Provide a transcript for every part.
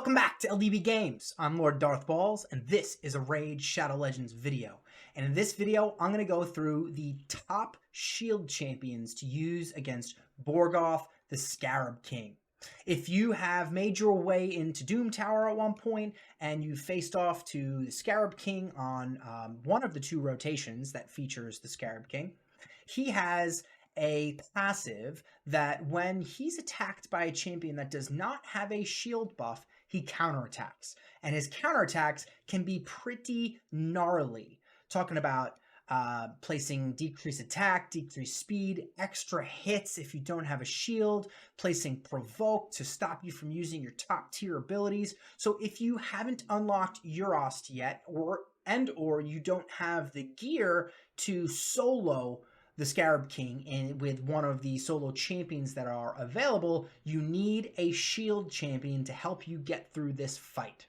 Welcome back to LDB Games. I'm Lord Darth Balls, and this is a Raid Shadow Legends video. And in this video, I'm going to go through the top shield champions to use against Borgoth, the SCARAB King. If you have made your way into Doom Tower at one point, and you faced off to the SCARAB King on one of the two rotations that features the SCARAB King, he has a passive that when he's attacked by a champion that does not have a shield buff, he counterattacks. And his counterattacks can be pretty gnarly. Talking about placing decreased attack, decreased speed, extra hits if you don't have a shield, placing provoke to stop you from using your top tier abilities. So if you haven't unlocked Urost yet, or you don't have the gear to solo the SCARAB King with one of the solo champions that are available, you need a shield champion to help you get through this fight.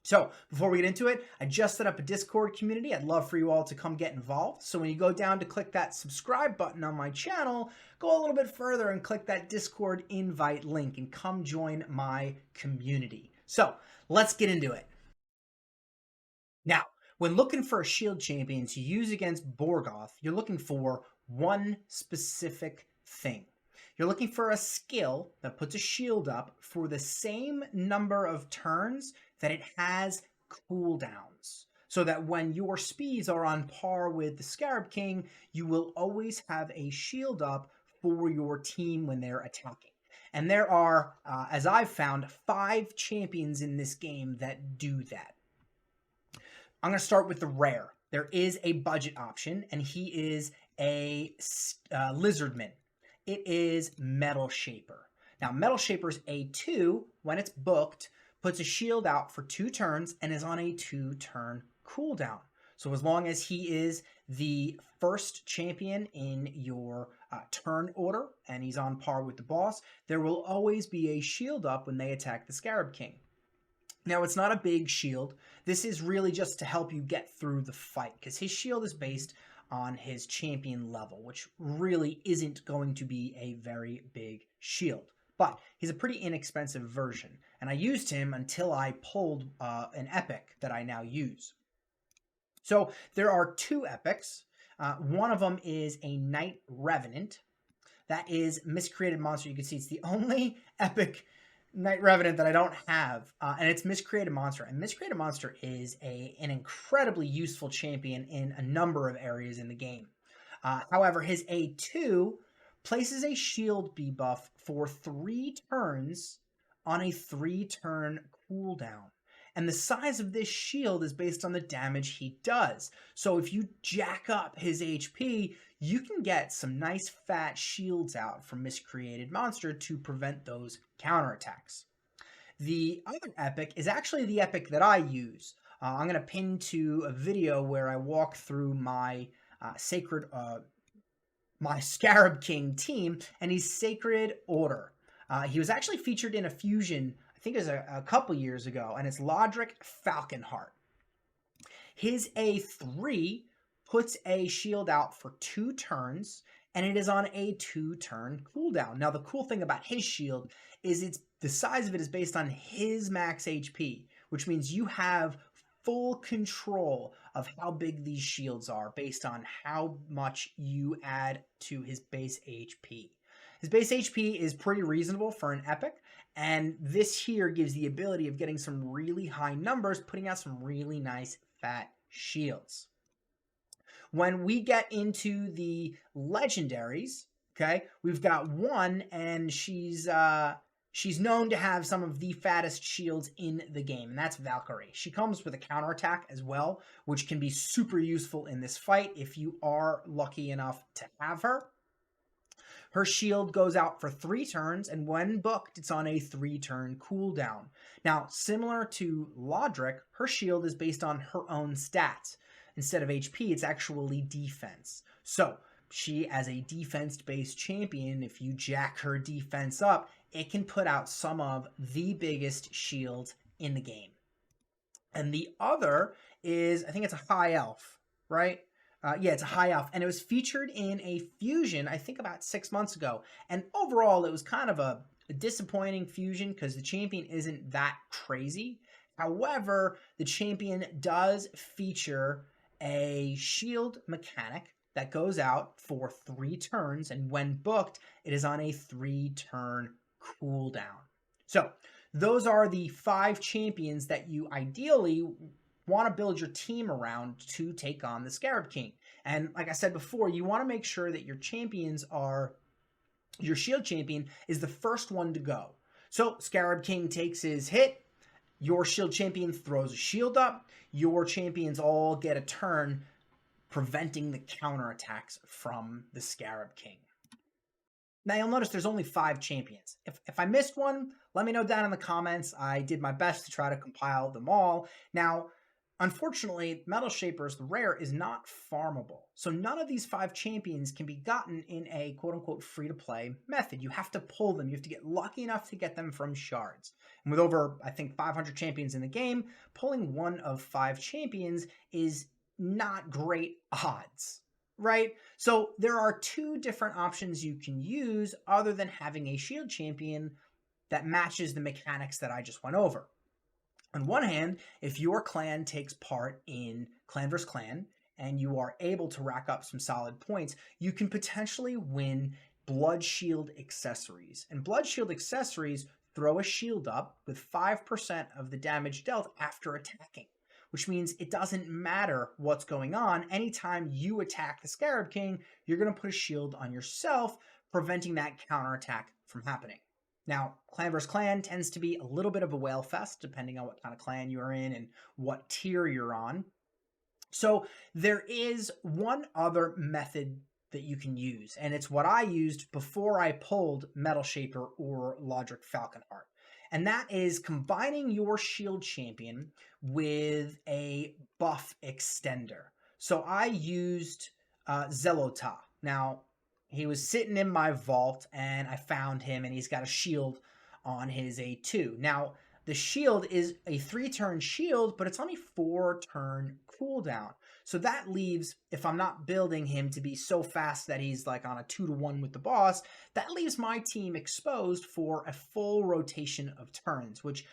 So before we get into it, I just set up a Discord community. I'd love for you all to come get involved. So when you go down to click that subscribe button on my channel, go a little bit further and click that Discord invite link and come join my community. So let's get into it. Now, when looking for a shield champion to use against Borgoth, you're looking for one specific thing. You're looking for a skill that puts a shield up for the same number of turns that it has cooldowns, so that when your speeds are on par with the SCARAB King, you will always have a shield up for your team when they're attacking. And there are, as I've found, 5 champions in this game that do that. I'm going to start with the rare. There is a budget option, and he is a Lizardman. It is Metal Shaper. Now, Metal Shaper's A2, when it's booked, puts a shield out for 2 turns and is on a 2-turn cooldown. So as long as he is the first champion in your turn order and he's on par with the boss, there will always be a shield up when they attack the SCARAB King. Now, it's not a big shield. This is really just to help you get through the fight, because his shield is based on his champion level, which really isn't going to be a very big shield. But he's a pretty inexpensive version, and I used him until I pulled an epic that I now use. So there are 2 epics. One of them is a Night Revenant. That is Miscreated Monster. You can see it's the only epic Night Revenant that I don't have, and it's Miscreated Monster. And Miscreated Monster is an incredibly useful champion in a number of areas in the game. However, his A2 places a shield debuff for 3 turns on a 3-turn cooldown. And the size of this shield is based on the damage he does. So if you jack up his HP, you can get some nice fat shields out from Miscreated Monster to prevent those counterattacks. The other epic is actually the epic that I use. I'm going to pin to a video where I walk through my my SCARAB King team, and he's Sacred Order. He was actually featured in a fusion, I think it was a couple years ago, and it's Lodric Falconheart. His A3 puts a shield out for 2 turns, and it is on a 2-turn cooldown. Now, the cool thing about his shield is the size of it is based on his max HP, which means you have full control of how big these shields are based on how much you add to his base HP. His base HP is pretty reasonable for an epic, and this here gives the ability of getting some really high numbers, putting out some really nice fat shields. When we get into the legendaries, okay, we've got one, and she's known to have some of the fattest shields in the game, and that's Valkyrie. She comes with a counterattack as well, which can be super useful in this fight if you are lucky enough to have her. Her shield goes out for 3 turns, and when booked, it's on a 3-turn cooldown. Now, similar to Lodric, her shield is based on her own stats. Instead of HP, it's actually defense. So, she, as a defense-based champion, if you jack her defense up, it can put out some of the biggest shields in the game. And the other is, I think it's a High Elf, right? Yeah, it's a High Elf, and it was featured in a fusion, I think about 6 months ago. And overall, it was kind of a A disappointing fusion because the champion isn't that crazy. However, the champion does feature a shield mechanic that goes out for 3 turns, and when booked, it is on a 3-turn cooldown. So those are the 5 champions that you ideally want to build your team around to take on the Scarab King. And like I said before, you want to make sure that your champions are, your shield champion is the first one to go. So Scarab King takes his hit, your shield champion throws a shield up, your champions all get a turn, preventing the counterattacks from the Scarab King. Now you'll notice there's only 5 champions. If I missed one, let me know down in the comments. I did my best to try to compile them all. Now, unfortunately, Metal Shaper's, the rare, is not farmable. So none of these 5 champions can be gotten in a quote-unquote free-to-play method. You have to pull them. You have to get lucky enough to get them from shards. And with over, I think, 500 champions in the game, pulling one of 5 champions is not great odds, right? So there are 2 different options you can use other than having a shield champion that matches the mechanics that I just went over. On one hand, if your clan takes part in clan vs. clan and you are able to rack up some solid points, you can potentially win Blood Shield accessories. And Blood Shield accessories throw a shield up with 5% of the damage dealt after attacking, which means it doesn't matter what's going on. Anytime you attack the Scarab King, you're going to put a shield on yourself, preventing that counterattack from happening. Now, clan vs. clan tends to be a little bit of a whale fest, depending on what kind of clan you're in and what tier you're on. So there is one other method that you can use, and it's what I used before I pulled Metal Shaper or Lodric Falconheart. And that is combining your shield champion with a buff extender. So I used Zelota. Now, he was sitting in my vault, and I found him, and he's got a shield on his A2. Now, the shield is a 3-turn shield, but it's on a 4-turn cooldown. So that leaves, if I'm not building him to be so fast that he's like on a 2-to-1 with the boss, that leaves my team exposed for a full rotation of turns, which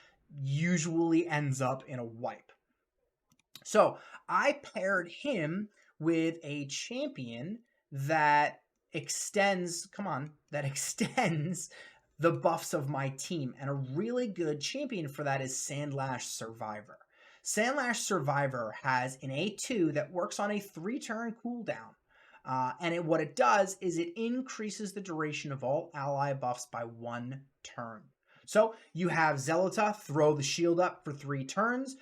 usually ends up in a wipe. So I paired him with a champion that extends the buffs of my team, and a really good champion for that is Sandlash Survivor. Sandlash Survivor has an A2 that works on a 3-turn cooldown, and what it does is it increases the duration of all ally buffs by 1 turn. So you have Zelota throw the shield up for 3 turns.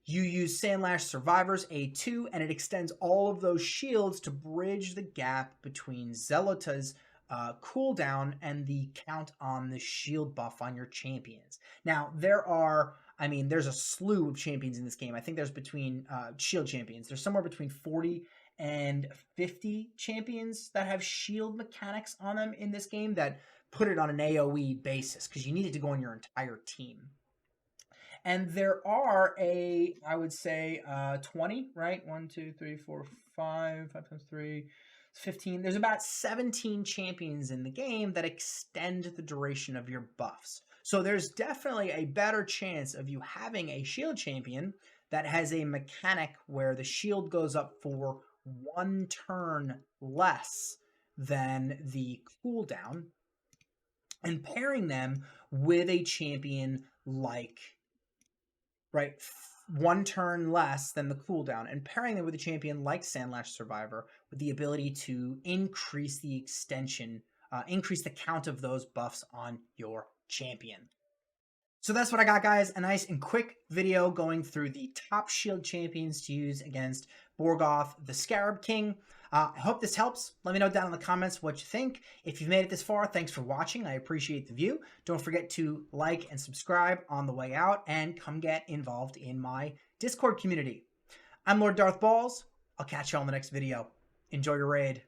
You use Sandlash Survivor's A2, and it extends all of those shields to bridge the gap between Zelota's cooldown and the count on the shield buff on your champions. Now, there's a slew of champions in this game. I think there's between shield champions. There's somewhere between 40 and 50 champions that have shield mechanics on them in this game that put it on an AoE basis because you need it to go on your entire team. And there are I would say 20, right? 1, 2, 3, 4, 5 times 3, 15. There's about 17 champions in the game that extend the duration of your buffs. So there's definitely a better chance of you having a shield champion that has a mechanic where the shield goes up for 1 turn less than the cooldown, and pairing them with a champion like, right, 1 turn less than the cooldown, and pairing them with a champion like Sandlash Survivor with the ability to increase the extension, increase the count of those buffs on your champion. So that's what I got, guys. A nice and quick video going through the top shield champions to use against Borgoth, the Scarab King. I hope this helps. Let me know down in the comments what you think. If you've made it this far, thanks for watching. I appreciate the view. Don't forget to like and subscribe on the way out, and come get involved in my Discord community. I'm Lord Darth Balls. I'll catch you all in the next video. Enjoy your raid.